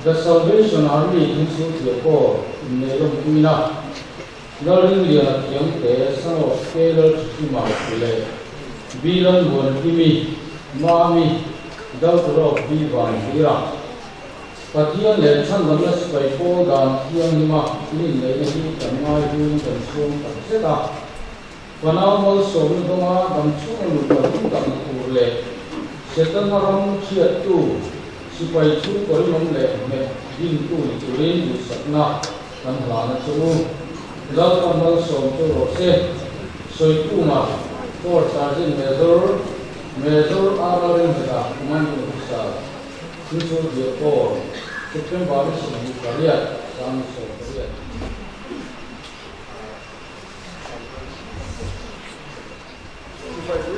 The Salvation Army in Singapore in Nairobi, Narindia Yamte, son of Taylor Tima Pile, Bilan Wantimi, Mami, daughter of Bivan Hira. Patian Lechan Lamas by Paul Dan Yanima, in Lady, Tamai, and Sum, etc. Panamal Sobudoma, Damchun, Purle, Setanaram Chiatu, Sipai Chu, Korimum, Dintu, Turin, Satna, and Lana Chu. Lalkamal Somto Rose, Soituma, 4 Sergeant Major Arlen Heda, Commanding Officer, Kinsu Diapor, Supreme Baris of Korea, Sons of Korea. If I do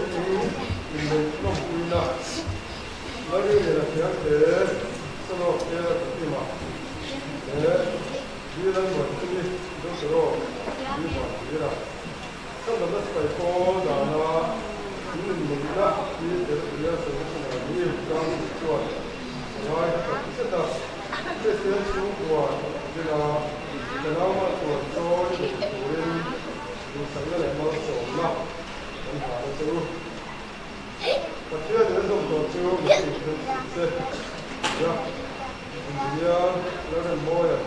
in the Kumina, Mary and a young son of Tima, Viran was finished. So, you want some of us by phone, Dana, even Mugida, the solution of the ground store. Why set up this is one, the normal to join the Samuel and also not and how to do. But here there is a two, yeah, learn more,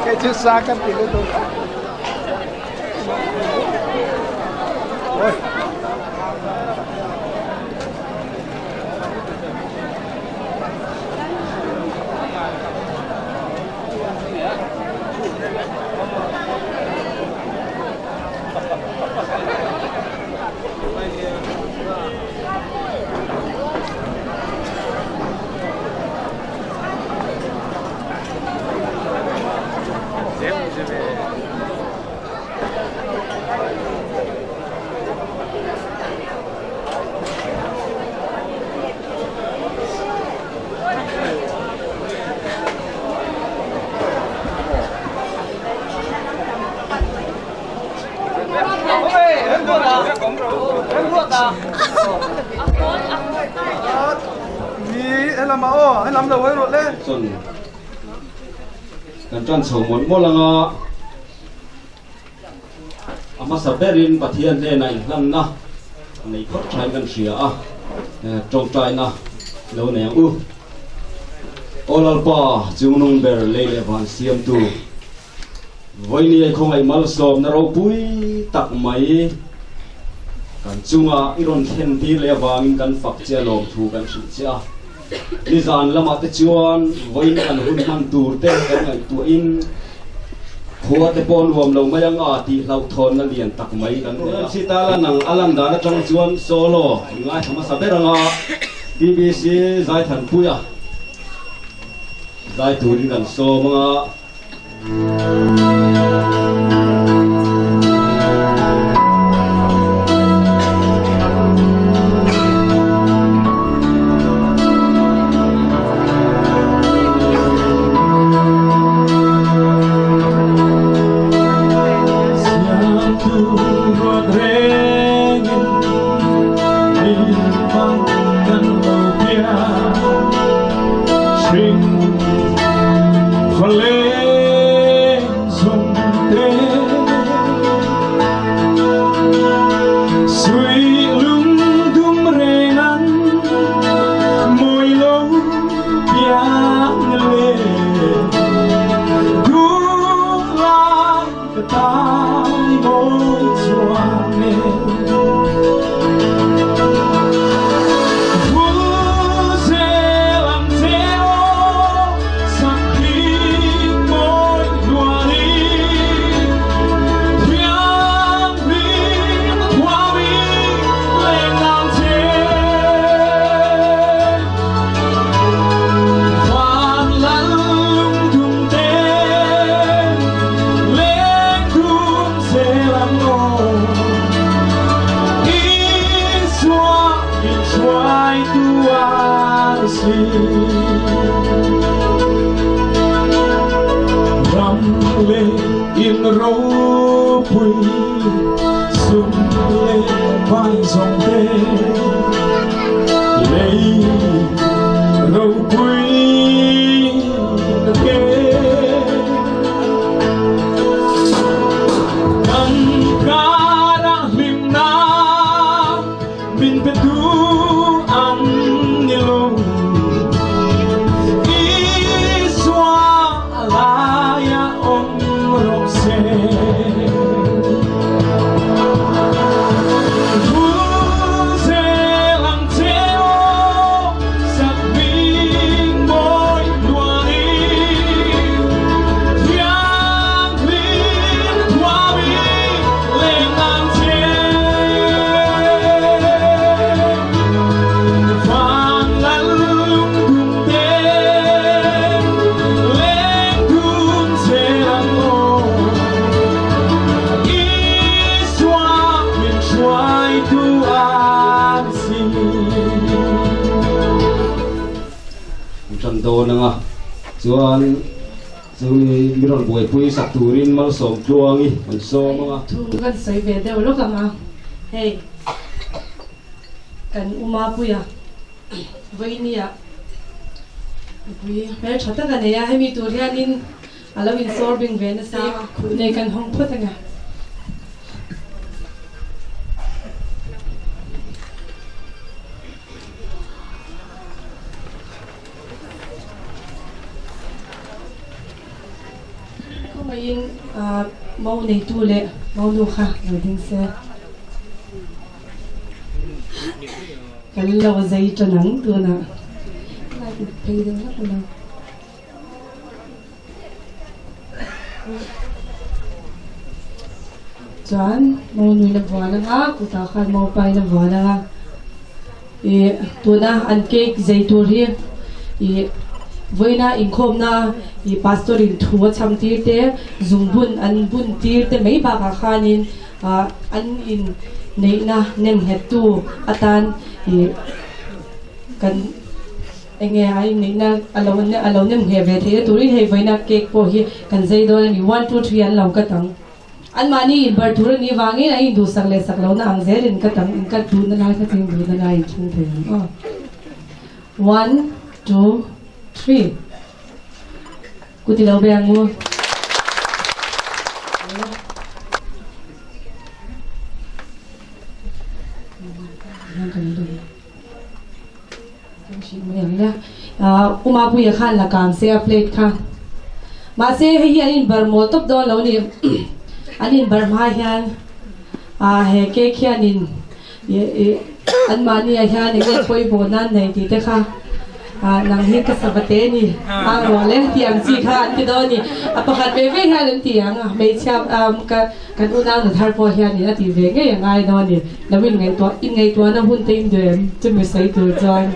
Kayak jusakan gitu tuh. Son kan tran so mon mo langa ama saberin pathian le na hlan na nei khot thai kan ria a trong trai na lo ne u olalpa jungnung ber le le van siam tu voi ni ai khong ai mal som na ro pui tak mai kan chunga iron khen ti le wangin kan fak chia lom thu kan si chia ni zan lama te chuan voi ni an hun man tur te kan ngai tu in khua te pon ruam lo mai anga ti lau thon na lian tak mai kan te si ta la nang alam da na tang chuan solo ngai thama sa beranga BBC zai than puya zai turin kan so mga chuan chumi miron boi pui sak turin mal som chuangi an so manga thu kan sei ve deuh lo kama hei kan uma puya voinia pui mer thata kan ya hemi tur hian in alawin sorbing ve na sa nei kan hong photanga in mau nei tu le mau lu kha lo ding se kan lo zai chanang tu na lai pe ding na tu na chan mau nui na bwana nga ku ta khan mau pai na bwana nga e tu na an cake zai tu ri e voina inkhom na I pastorin thua cham tir te zungbun an bun tir te mai ba ka khanin an in nei na nem hetu atan kan enge ai nei na alone nem he ve the turi he voina cake po hi kan zai do ni 1 2 3 an law ka tang an mani bar thur ni wangi na I du sak le sak law na ang zerin ka tang in ka du na la ka ting du na la in chung the 1 2 3 Kuti lau bang mo Umapu ya khan la kan se plate kha ma se hi anin bar mo top do lo ni anin bar ma hian he ke khianin an mani a hian nge poi bonan nei ti te kha nang hi ka sabate ni ro le tiang chi kha an ti do ni apakhat ve ve hian an tiang me chap ka kan una na thar po hian ni ati ve nge ngai do ni lawin ngai to in ngai to na hun teim dem chumi sai tu join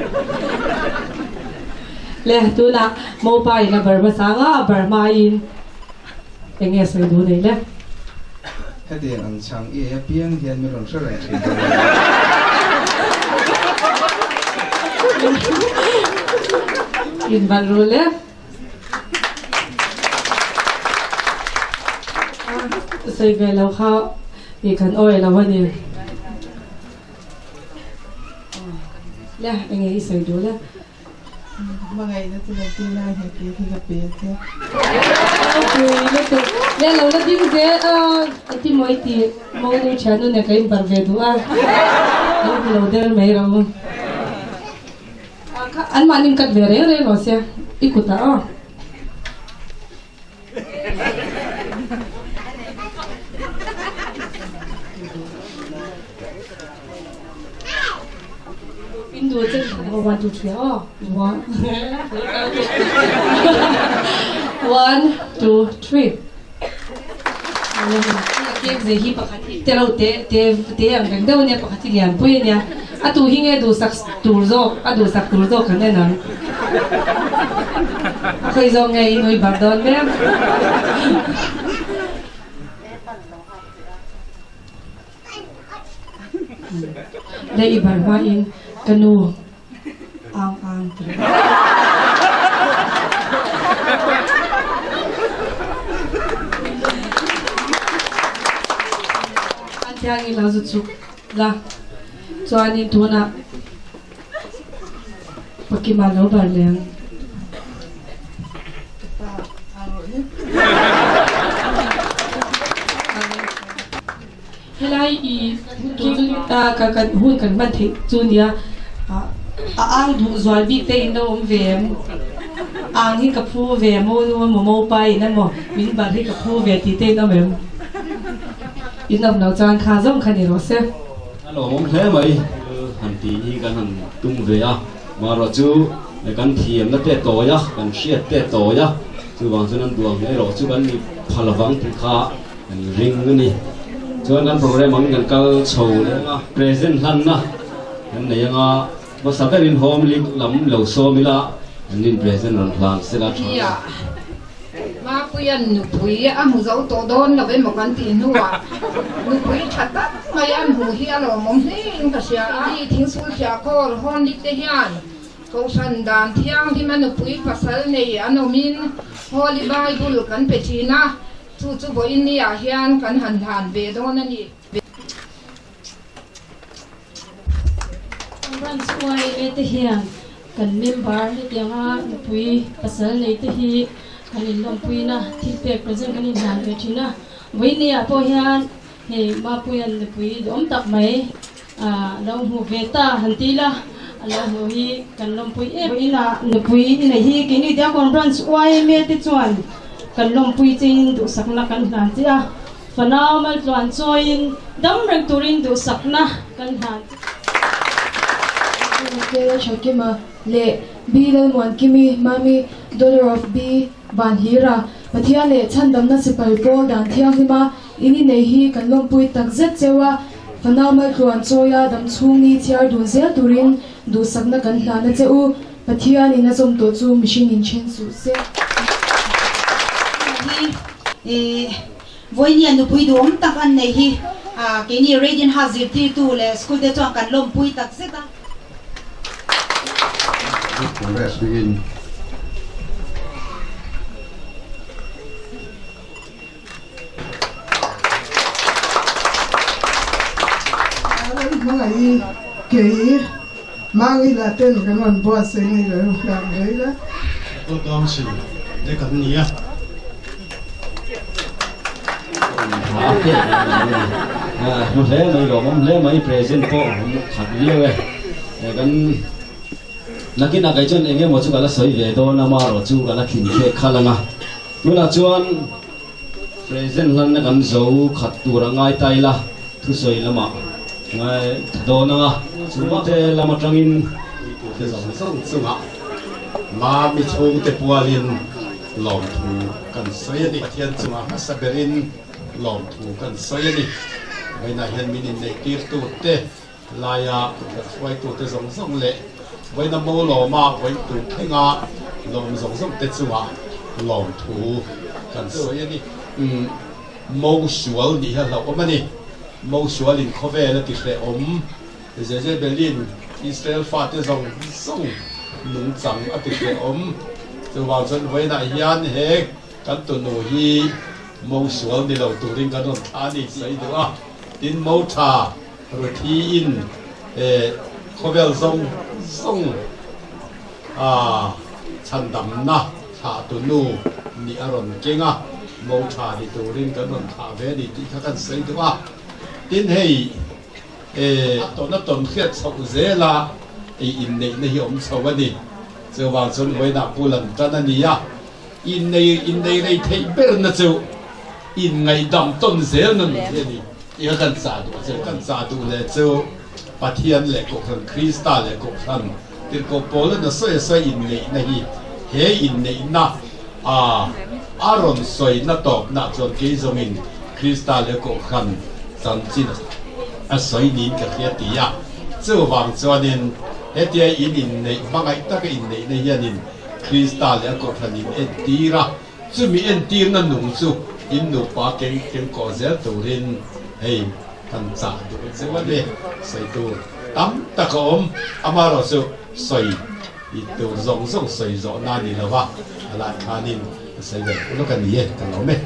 le tu na mo pai na bar ba sanga bar ma in enge sai du nei le Cái điện ăn chẳng ý biến hiện mới làm sao lại chuyện in ban ru le sai ve lo kha i kan oi la wani le enge sai du le Mga ina tinagtina hati higapete. Le lo na dim ge ati moi ti mo ni chanu ne kai bar ve du a lo der mai ra mo an manin kat ve re lo se ikuta a Pindu chen 1 2 3 oh 1 1 2 3 ke ze hi pakhati tero te ang ganda ne pakhati lian pui ne atu hinge du sak turzo adu sak turzo khane na khoi zo ngai noi bardon be le ibar ma in kanu ang Antiang ila zu la chuanin tuna pakima lo bar leng helai I ki ta ka hun kan man the chunia ang du zwal bi te in dom vem ang hi ka phu ve mo nu mo pai na mo min bar hi ka phu ve ti te na mem in nam lo chan kha zong khani ro se alo mom hle mai han ti hi kan han tung ve ya ma ro chu le kan thiam na te to ya kan hriat te to ya chu wang chuan an duang he ro chu kan ni phalawang ti kha an ring ni chuan kan program ang kan kal chho le nga present han na an nei anga ba saberin home league lam lo so mila anin present ron thlang se la tha ya ma puyan nu pui a mu zo to don la ve mo kan ti nu wa nu pui thata mai an hu hi alo mom hing ka sia ai thing su sia ko hon lik te hian ko san dan thiang di man nu pui pasal nei anomin holy bible kan pe thina chu bo in ni a hian kan han ve don ani Ran suai ete hian kan member ni tianga pui pasal nei te hi kanin lom pui na thi pe present kanin han ve thina voini a po hian he ma puyan le pui dom tak mai lo hu veta hantila lo hu hi kan lom pui e ina le pui nei hi kini dia conference suai me te chuan kan lom pui chin du sakna kan han tia fanau mal tluan choin dam reng turin du sakna kan han Kaya Shakima le Bilal Mwan Kimi Mami Dollar of B Van Hira Pathia le Chandam na Sipal Pol Dan Thiang Hima Ini Nehi Kanlong Pui Tak Zet Sewa Fanau Mal Kruan Choya Dam Chung Ni Tiar Dun Zel Turin Du Sakna Kan Hlana Cheu Pathia Ni Na Zom To Chu Mishing In Chen Su Se Voini anu pui du om tak an nei hi kini radiant hazir ti tu le school de chuang kan lom pui tak seta Let's begin. Mga I kei mangi la ten kan wan bo se ni le ru ka le la ก็ตามสิได้กันนี้อ่ะ một lẽ mấy đồ một lẽ mấy present po khát liêu ấy kan nakin na kai chon enge mo chu kala soi ve do na ma ro chu kala khin khe khalanga tuna chuan present lan na kan zo khat tura ngai tai la thu soi lama ngai do na nga chu te lama tangin cái dòng sông sông hạ mà mi chung te pualin lòng thu kan soi đi thiên chu ma saberin lòng thu kan soi đi bây giờ hiện mình này tiệt tu te laya quay tu te dòng sông lệ bây giờ mô lò ma quay tu khen ngà lòng dòng sông te chu ma lòng thu kan soi đi mô sual đi ha lâu mà đi mô sual in khove là tiệt lệ giờ Berlin Israel phát te dòng sông nung chẳng ở tiệt lệ cho vào chân với lại hiền hết kan tu nô hi mô sual đi lâu tu ring kan on thà đi xây được à tin mô thà rồi thi in khove sông chân đầm na thà tu nô ni aron kinh à mô thà đi tu ring kan on thà về đi thì các kan xây được à tin hay tổn nó tổn khiết sầu dễ là in này này ông sầu vậy đi giờ vào xuân với đạo bu lần cho nên đi à in này này thấy bên nó chịu in ngày đầm tổn dễ nó thế đi yêu cần giả đủ là chịu bắt thiên lệ cổ thần Krista lệ cổ thần thì cổ bố nó xoay in này he in này na Aaron xoay nó tọt nó chọn cái giống in Krista lệ cổ thần chân chính soi nín cái kia tí à, chưa vàng cho nên hết dia in này mang ai ta cái in này hiện in Krista lẽ có phần in tí ra, chứ mi tí nó nung chú in nụ ba cái có giá đầu lên hay thành giả được chứ vấn đề soi tu tắm ta có amaro chú soi ít tu rong soi rõ na đi là va lại khá nín soi về nó cần gì cần nói mấy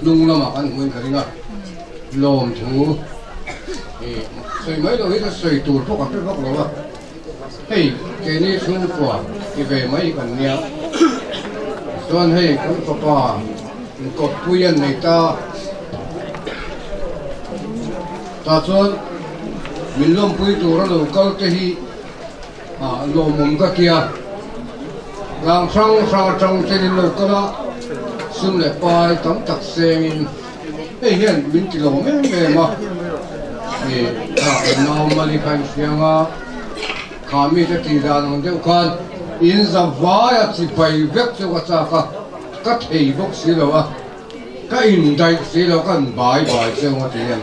nung lama kan nguen karinga lom thu soi mai lo hita soi tur pok apre pok lo wa hei ke ni sun kwa ki ve mai kan nia son hei kan papa ko puyan nei ta chon min lom pui tur lo kal te hi lom mum ka kia lang sang te ni lo kala xuân lệ pai tấm tặc sen in hey hiền mình chỉ lồng mấy mà normally kan sianga kami te tidan de kan in za vaya ti pai vek chu ka cha ka thei bok silowa ka in dai silo kan bai chu ma tian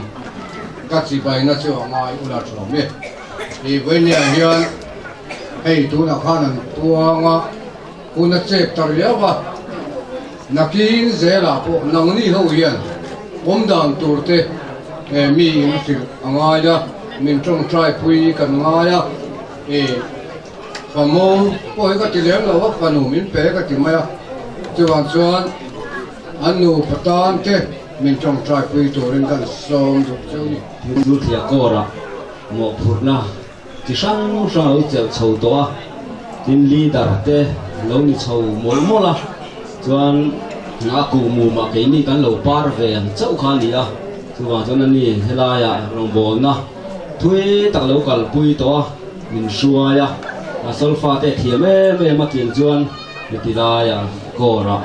ka chi bai na chu ngai ula chho me e wen ya hian hei tu na khanan tuanga una chep tar yawa nakin zela po nang ni ho hian om dan turte mi in sil angaya min trong trai pui kan ngaya famong poi ka tilem lo wa panu min pe ka timaya chuan chuan anu patan te min trong trai pui turin kan som du chuni du thia kora mo phurna ti sang sang cheu chho to tin leader te lo ni chho mol mola chuan nga ku mu ma ke ni kan lo par ve an chau kha ni a chuan chuan ani helaya rong bol na thui tak lo kal pui to min suaya asolfa te thiame me ma kin chuan ti la ya kora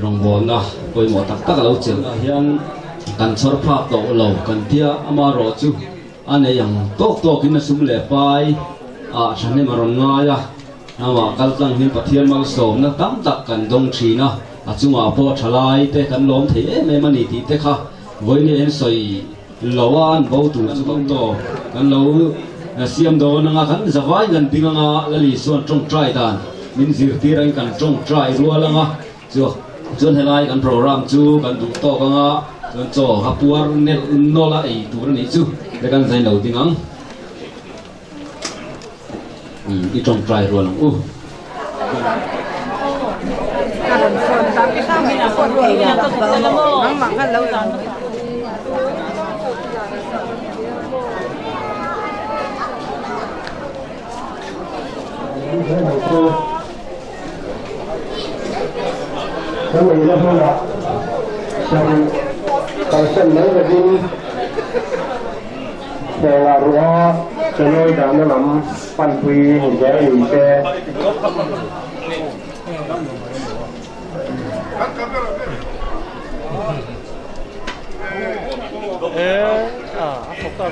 rong bol na poi mo tak tak lo cheu a hian kan chor phak to lo kan tia ama ro chu ane yang tok tok in sum le pai a chane maron nga ya ama kal tlang hin pathian mal som na tam tak kan dong thina a chunga po thalai te kan lom the me mani ti te kha voini en soi lowan bo tu chu bang to kan lo siam do na nga kan zawai gan dinga lali son trong try dan min zir ti rang kan trong try ruala nga chu chon helai kan program chu kan du to ka nga chon cho hapuar net nola ei tu ni chu le kan zain lo dingang i trong try ruala Cái mình nó không được, xong còn sân mấy cái gì, để là rùa, cho nên là nó nằm pan phi hình cái gì xe. học